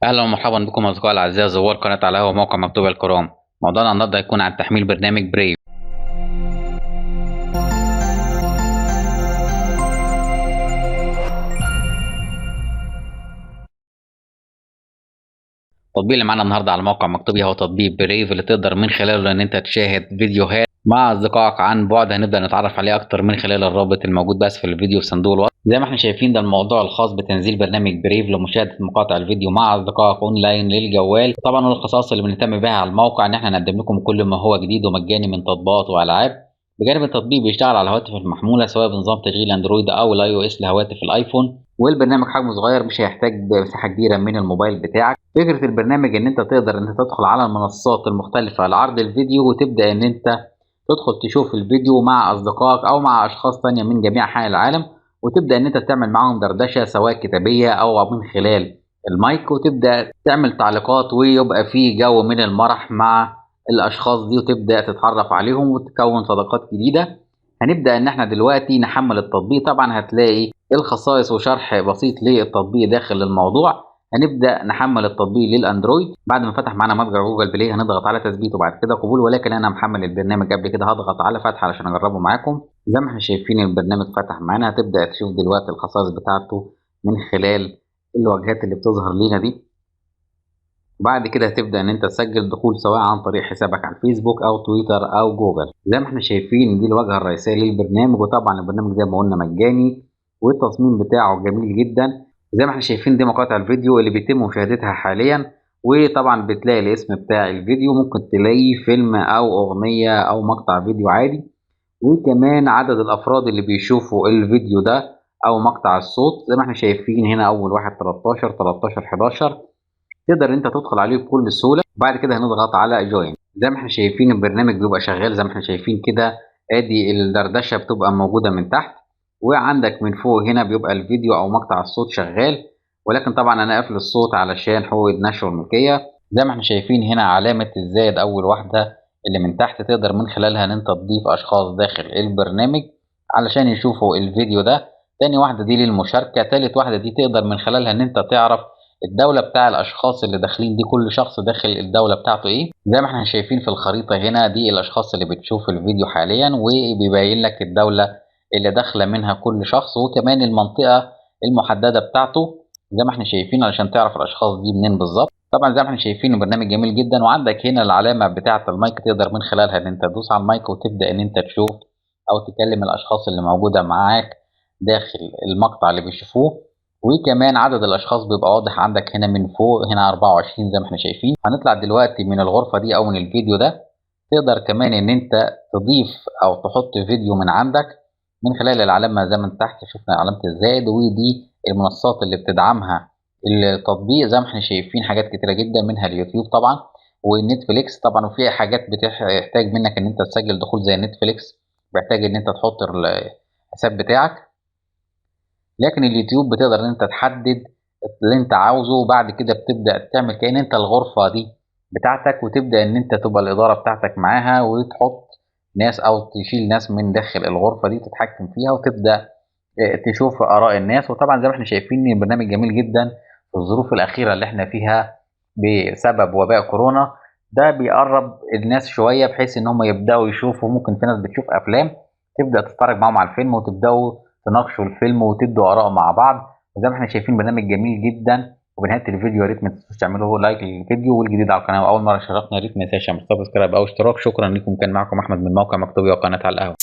أهلا ومرحبا بكم أصدقائي الأعزاء زوار قناة على القهوة وموقع مكتوب الكرام. موضوعنا النهارده هيكون عن تحميل برنامج بريف. التطبيق اللي معانا النهارده على موقع مكتوبي هو تطبيق بريف اللي تقدر من خلاله إن أنت تشاهد فيديوهات مع أصدقائك عن بعد. هنبدأ نتعرف عليه أكتر من خلال الرابط الموجود بس في الفيديو في صندوق الوصف. زي ما احنا شايفين ده الموضوع الخاص بتنزيل برنامج بريف لمشاهدة مقاطع الفيديو مع أصدقائك أونلاين للجوال. طبعا الخصائص اللي بنهتم بها على الموقع إن احنا نقدم لكم كل ما هو جديد ومجاني من تطبيقات وألعاب. بجانب التطبيق بيشتغل على الهواتف المحمولة سواء بنظام تشغيل أندرويد أو الأي أو إس لهواتف الأيفون، والبرنامج حجمه صغير مش هيحتاج مساحة كبيرة من الموبايل بتاعك. فكرة البرنامج إن أنت تقدر إن أنت تدخل على المنصات المختلفة لعرض الفيديو وتبدأ إن أنت تدخل تشوف الفيديو مع أصدقائك أو مع أشخاص تانية من جميع أنحاء العالم، وتبدأ إن أنت تعمل معاهم دردشة سواء كتابية أو من خلال المايك، وتبدأ تعمل تعليقات ويبقى فيه جو من المرح مع الأشخاص دي وتبدأ تتعرف عليهم وتكون صداقات جديدة. هنبدأ إن احنا دلوقتي نحمل التطبيق. طبعا هتلاقي الخصائص وشرح بسيط للتطبيق داخل الموضوع. هنبدأ نحمل التطبيق للأندرويد. بعد ما فتح معانا متجر جوجل بلاي هنضغط على تثبيت وبعد كده قبول، ولكن أنا محمل البرنامج قبل كده هضغط على فتح علشان أجربه معاكم. زي ما احنا شايفين البرنامج فتح معانا. هتبدأ تشوف دلوقتي الخصائص بتاعته من خلال الواجهات اللي بتظهر لنا دي. وبعد كده هتبدأ إن أنت تسجل دخول سواء عن طريق حسابك على الفيسبوك أو تويتر أو جوجل. زي ما احنا شايفين دي الواجهة الرئيسية للبرنامج، وطبعا البرنامج زي ما قلنا مجاني والتصميم بتاعه جميل جدا. زي ما احنا شايفين دي مقاطع الفيديو اللي بيتم مشاهدتها حاليا، وطبعا بتلاقي الاسم بتاع الفيديو، ممكن تلاقي فيلم أو أغنية أو مقطع فيديو عادي، وكمان عدد الأفراد اللي بيشوفوا الفيديو ده أو مقطع الصوت. زي ما احنا شايفين هنا أول واحد 13 11 تقدر انت تدخل عليه بكل سهوله. بعد كده هنضغط على جوين. زي ما احنا شايفين البرنامج بيبقى شغال زي ما احنا شايفين كده. ادي الدردشه بتبقى موجوده من تحت، وعندك من فوق هنا بيبقى الفيديو او مقطع الصوت شغال، ولكن طبعا انا قافل الصوت علشان حقوق النشر والملكيه. زي ما احنا شايفين هنا علامه الزائد اول واحده اللي من تحت تقدر من خلالها ان انت تضيف اشخاص داخل البرنامج علشان يشوفوا الفيديو ده. تاني واحده دي للمشاركه. تالت واحده دي تقدر من خلالها ان انت تعرف الدولة بتاع الأشخاص اللي داخلين دي، كل شخص داخل الدولة بتاعته إيه. زي ما احنا شايفين في الخريطة هنا دي الأشخاص اللي بتشوف الفيديو حاليا، وبيبين لك الدولة اللي داخلة منها كل شخص وكمان المنطقة المحددة بتاعته. زي ما احنا شايفين علشان تعرف الأشخاص دي منين بالظبط. طبعا زي ما احنا شايفين البرنامج جميل جدا، وعندك هنا العلامة بتاعة المايك تقدر من خلالها إن أنت تدوس على المايك وتبدأ إن أنت تشوف أو تكلم الأشخاص اللي موجودة معاك داخل المقطع اللي بيشوفوه. وكمان عدد الاشخاص بيبقى واضح عندك هنا من فوق، هنا 24 زي ما احنا شايفين. هنطلع دلوقتي من الغرفة دي او من الفيديو ده. تقدر كمان ان انت تضيف او تحط فيديو من عندك من خلال العلامة زي ما تحت شفنا علامة الزائد، ودي المنصات اللي بتدعمها التطبيق. زي ما احنا شايفين حاجات كتيرة جدا منها اليوتيوب طبعا والنتفليكس طبعا، وفي حاجات بتحتاج منك ان انت تسجل دخول زي نتفليكس، بيحتاج ان انت تحط الحساب بتاعك. لكن اليوتيوب بتقدر ان انت تحدد اللي انت عاوزه، وبعد كده بتبدأ تعمل كأن انت الغرفة دي بتاعتك، وتبدأ ان انت تبقى الإدارة بتاعتك معاها وتحط ناس او تشيل ناس من داخل الغرفة دي تتحكم فيها وتبدأ تشوف آراء الناس. وطبعا زي ما احنا شايفين ان البرنامج جميل جدا في الظروف الأخيرة اللي احنا فيها بسبب وباء كورونا. ده بيقرب الناس شوية بحيث ان هم يبدأوا يشوفوا. ممكن في ناس بتشوف أفلام تبدأ تتفرج معاهم على الفيلم وتبدأوا تناقشوا الفيلم وتدوا آراء مع بعض. وزي ما احنا شايفين برنامج جميل جدا. وبنهاية الفيديو يا ريت ما تنسوش تعملوا لايك للفيديو، والجديد على القناة وأول مرة شرفنا يا ريت ما تنساش تعمل سبسكرايب أو اشتراك. شكرا لكم، كان معكم أحمد من موقع مكتوبي وقناة على القهوة.